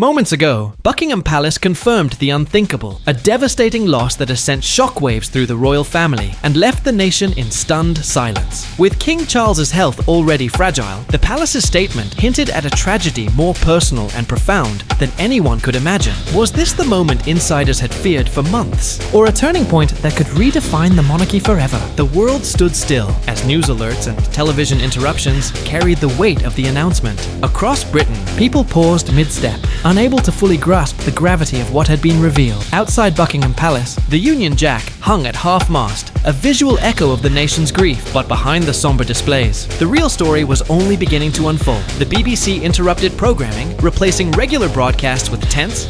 Moments ago, Buckingham Palace confirmed the unthinkable, a devastating loss that has sent shockwaves through the royal family and left the nation in stunned silence. With King Charles's health already fragile, the palace's statement hinted at a tragedy more personal and profound than anyone could imagine. Was this the moment insiders had feared for months? Or a turning point that could redefine the monarchy forever? The world stood still as news alerts and television interruptions carried the weight of the announcement. Across Britain, people paused mid-step, unable to fully grasp the gravity of what had been revealed. Outside Buckingham Palace, the Union Jack hung at half-mast, a visual echo of the nation's grief, but behind the somber displays, the real story was only beginning to unfold. The BBC interrupted programming, replacing regular broadcasts with tense,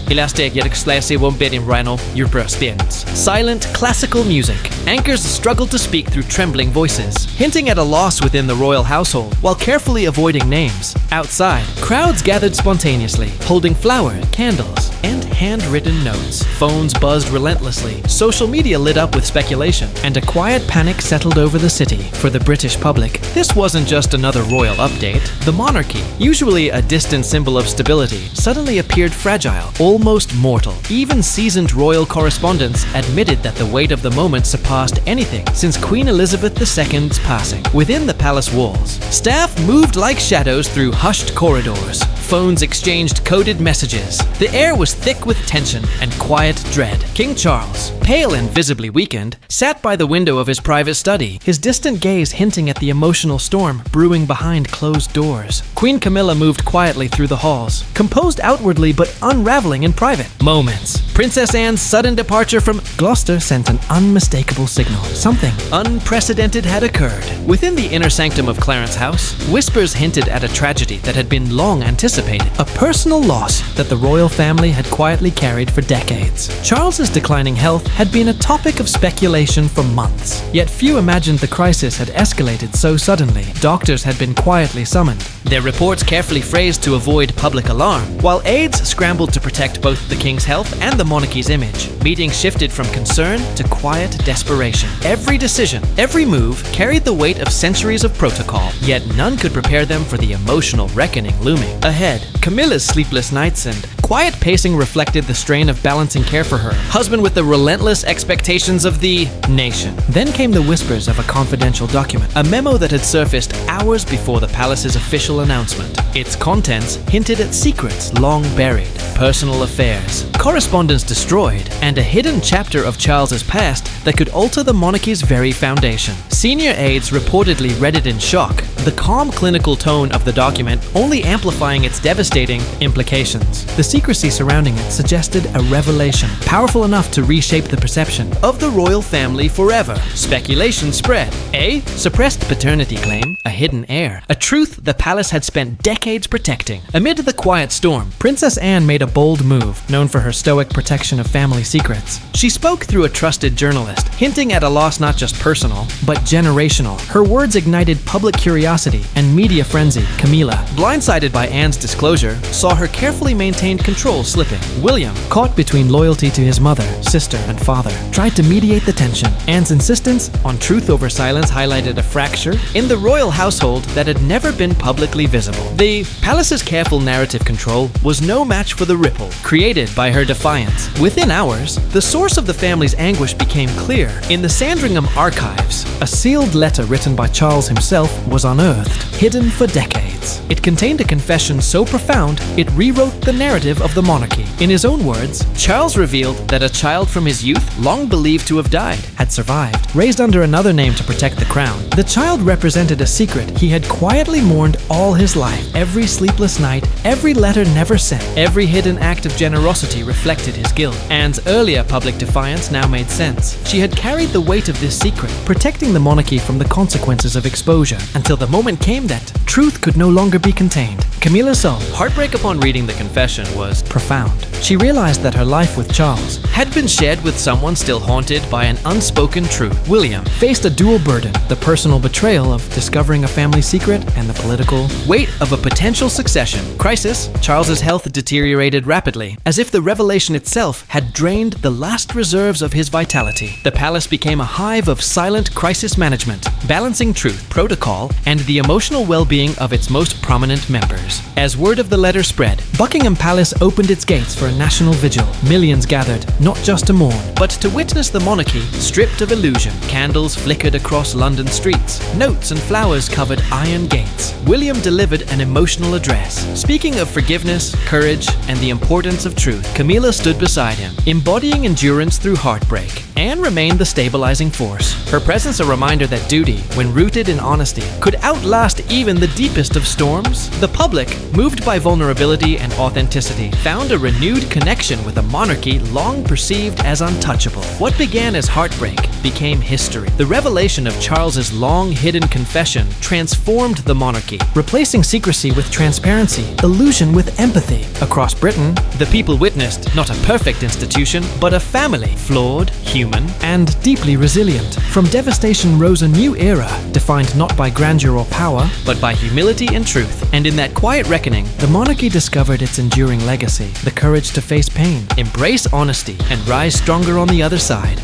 silent, classical music. Anchors struggled to speak through trembling voices, hinting at a loss within the royal household, while carefully avoiding names. Outside, crowds gathered spontaneously, holding flowers, candles, and handwritten notes. Phones buzzed relentlessly, social media lit up with speculation, and a quiet panic settled over the city. For the British public, this wasn't just another royal update. The monarchy, usually a distant symbol of stability, suddenly appeared fragile, almost mortal. Even seasoned royal correspondents admitted that the weight of the moment surpassed anything since Queen Elizabeth II's passing. Within the palace walls, staff moved like shadows through hushed corridors. Phones exchanged coded messages. The air was thick with tension and quiet dread. King Charles, pale and visibly weakened, sat by the window of his private study, his distant gaze hinting at the emotional storm brewing behind closed doors. Queen Camilla moved quietly through the halls, composed outwardly but unraveling in private. Moments. Princess Anne's sudden departure from Gloucester sent an unmistakable signal. Something unprecedented had occurred. Within the inner sanctum of Clarence House, whispers hinted at a tragedy that had been long anticipated, a personal loss that the royal family had quietly carried for decades. Charles's declining health had been a topic of speculation for months, yet few imagined the crisis had escalated so suddenly. Doctors had been quietly summoned, their reports carefully phrased to avoid public alarm, while aides scrambled to protect both the king's health and the monarchy's image. Meetings shifted from concern to quiet desperation. Every decision, every move carried the weight of centuries of protocol, yet none could prepare them for the emotional reckoning looming ahead. Camilla's sleepless nights and quiet pacing reflected the strain of balancing care for her husband with the relentless expectations of the nation. Then came the whispers of a confidential document, a memo that had surfaced hours before the palace's official announcement. Its contents hinted at secrets long buried, personal affairs, correspondence destroyed, and a hidden chapter of Charles's past that could alter the monarchy's very foundation. Senior aides reportedly read it in shock, the calm clinical tone of the document only amplifying its devastating implications. The secrecy surrounding it suggested a revelation powerful enough to reshape the perception of the royal family forever. Speculation spread. A suppressed paternity claim, a hidden heir, a truth the palace had spent decades protecting. Amid the quiet storm, Princess Anne made a bold move, known for her stoic protection of family secrets. She spoke through a trusted journalist, hinting at a loss not just personal, but generational. Her words ignited public curiosity and media frenzy. Camilla, blindsided by Anne's disclosure, saw her carefully maintained control slipping. William, caught between loyalty to his mother, sister, and father, tried to mediate the tension. Anne's insistence on truth over silence highlighted a fracture in the royal household that had never been publicly visible. The palace's careful narrative control was no match for the ripple created by her defiance. Within hours, the source of the family's anguish became clear. In the Sandringham archives, a sealed letter written by Charles himself was unearthed, hidden for decades. It contained a confession so profound, it rewrote the narrative of the monarchy. In his own words, Charles revealed that a child from his youth, long believed to have died, had survived, raised under another name to protect the crown. The child represented a secret he had quietly mourned all his life. Every sleepless night, every letter never sent, every hidden act of generosity reflected his guilt. Anne's earlier public defiance now made sense. She had carried the weight of this secret, protecting the monarchy from the consequences of exposure, until the moment came that truth could no longer be contained. Camilla's soul, heartbreak upon reading the confession, was profound. She realized that her life with Charles had been shared with someone still haunted by an unspoken truth. William faced a dual burden, the personal betrayal of discovering a family secret and the political weight of a potential succession crisis. Charles's health deteriorated faded rapidly, as if the revelation itself had drained the last reserves of his vitality. The palace became a hive of silent crisis management, balancing truth, protocol, and the emotional well-being of its most prominent members. As word of the letter spread, Buckingham Palace opened its gates for a national vigil. Millions gathered, not just to mourn, but to witness the monarchy stripped of illusion. Candles flickered across London streets. Notes and flowers covered iron gates. William delivered an emotional address. Speaking of forgiveness, courage, and the importance of truth, Camilla stood beside him, embodying endurance through heartbreak. Anne remained the stabilizing force, her presence a reminder that duty, when rooted in honesty, could outlast even the deepest of storms. The public, moved by vulnerability and authenticity, found a renewed connection with a monarchy long perceived as untouchable. What began as heartbreak became history. The revelation of Charles's long-hidden confession transformed the monarchy, replacing secrecy with transparency, illusion with empathy. Across Britain, the people witnessed not a perfect institution, but a family, flawed, human, and deeply resilient. From devastation rose a new era, defined not by grandeur or power, but by humility and truth. And in that quiet reckoning, the monarchy discovered its enduring legacy, the courage to face pain, embrace honesty, and rise stronger on the other side.